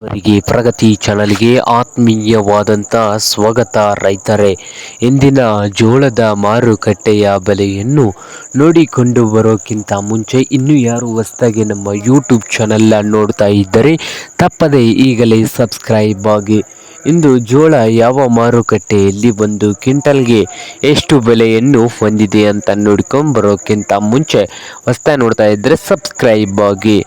ಅವರಿಗೆ ಪ್ರಗತಿ ಚಾನಲ್ಗೆ ಆತ್ಮೀಯವಾದಂಥ ಸ್ವಾಗತ. ರೈತರೇ, ಇಂದಿನ ಜೋಳದ ಮಾರುಕಟ್ಟೆಯ ಬೆಲೆಯನ್ನು ನೋಡಿಕೊಂಡು ಬರೋಕ್ಕಿಂತ ಮುಂಚೆ ಇನ್ನೂ ಯಾರು ಹೊಸದಾಗಿ ನಮ್ಮ ಯೂಟ್ಯೂಬ್ ಚಾನಲ್ನ ನೋಡ್ತಾ ಇದ್ದರೆ ತಪ್ಪದೇ ಈಗಲೇ ಸಬ್ಸ್ಕ್ರೈಬ್ ಆಗಿ. ಇಂದು ಜೋಳ ಯಾವ ಮಾರುಕಟ್ಟೆಯಲ್ಲಿ ಒಂದು ಕ್ವಿಂಟಲ್ಗೆ ಎಷ್ಟು ಬೆಲೆಯನ್ನು ಹೊಂದಿದೆ ಅಂತ ನೋಡ್ಕೊಂಡು ಬರೋಕ್ಕಿಂತ ಮುಂಚೆ ಹೊಸದಾಗಿ ನೋಡ್ತಾ ಇದ್ದರೆ ಸಬ್ಸ್ಕ್ರೈಬ್ ಆಗಿ.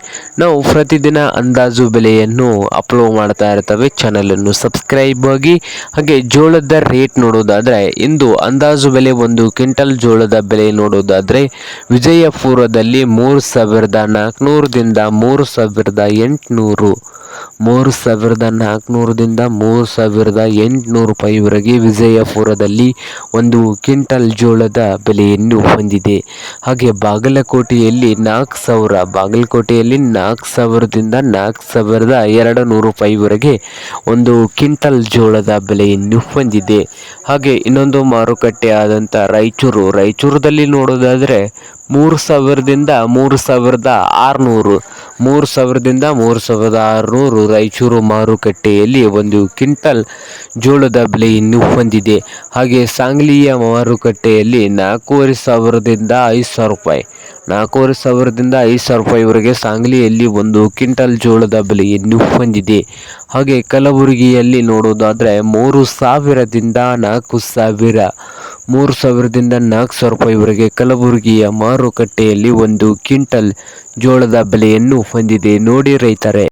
ನಾವು ಪ್ರತಿದಿನ ಅಂದಾಜು ಬೆಲೆಯನ್ನು ಅಪ್ಲೋಡ್ ಮಾಡ್ತಾ ಇರ್ತವೆ, ಚಾನಲನ್ನು ಸಬ್ಸ್ಕ್ರೈಬ್ ಆಗಿ. ಹಾಗೆ ಜೋಳದ ರೇಟ್ ನೋಡೋದಾದರೆ ಇಂದು ಅಂದಾಜು ಬೆಲೆ ಒಂದು ಕ್ವಿಂಟಲ್ ಜೋಳದ ಬೆಲೆ ನೋಡೋದಾದರೆ ವಿಜಯಪುರದಲ್ಲಿ 3,400ದಿಂದ 3,800 3,400ದಿಂದ 3,800 ರೂಪಾಯಿವರೆಗೆ ವಿಜಯಪುರದಲ್ಲಿ ಒಂದು ಕ್ವಿಂಟಲ್ ಜೋಳದ ಬೆಲೆಯನ್ನು ಹೊಂದಿದೆ. ಹಾಗೆ ಬಾಗಲಕೋಟೆಯಲ್ಲಿ 4,000, ಬಾಗಲಕೋಟೆಯಲ್ಲಿ 4,000ದಿಂದ 4,200 ರೂಪಾಯಿವರೆಗೆ ಒಂದು ಕ್ವಿಂಟಲ್ ಜೋಳದ ಬೆಲೆಯನ್ನು ಹೊಂದಿದೆ. ಹಾಗೆ ಇನ್ನೊಂದು ಮಾರುಕಟ್ಟೆ ಆದಂಥ ರಾಯಚೂರದಲ್ಲಿ ನೋಡೋದಾದರೆ 3,000ದಿಂದ 3,600, 3,000ದಿಂದ 3,600 ರಾಯಚೂರು ಮಾರುಕಟ್ಟೆಯಲ್ಲಿ ಒಂದು ಕ್ವಿಂಟಲ್ ಜೋಳದ ಬೆಲೆಯನ್ನು ಹೊಂದಿದೆ. ಹಾಗೆ ಸಾಂಗ್ಲಿಯ ಮಾರುಕಟ್ಟೆಯಲ್ಲಿ 4,500ದಿಂದ 5,000 ರೂಪಾಯಿ, 4,500ದಿಂದ 5,000 ರೂಪಾಯಿವರೆಗೆ ಸಾಂಗ್ಲಿಯಲ್ಲಿ ಒಂದು ಕ್ವಿಂಟಲ್ ಜೋಳದ ಬೆಲೆಯನ್ನು ಹೊಂದಿದೆ. ಹಾಗೆ ಕಲಬುರಗಿಯಲ್ಲಿ ನೋಡೋದಾದರೆ 3,000ದಿಂದ 4,000, 3,000ದಿಂದ 4,000 ರೂಪಾಯಿವರೆಗೆ ಕಲಬುರಗಿಯ ಮಾರುಕಟ್ಟೆಯಲ್ಲಿ ಒಂದು ಕ್ವಿಂಟಲ್ ಜೋಳದ ಬೆಲೆಯನ್ನು ಹೊಂದಿದೆ. ನೋಡಿ ರೈತರೇ.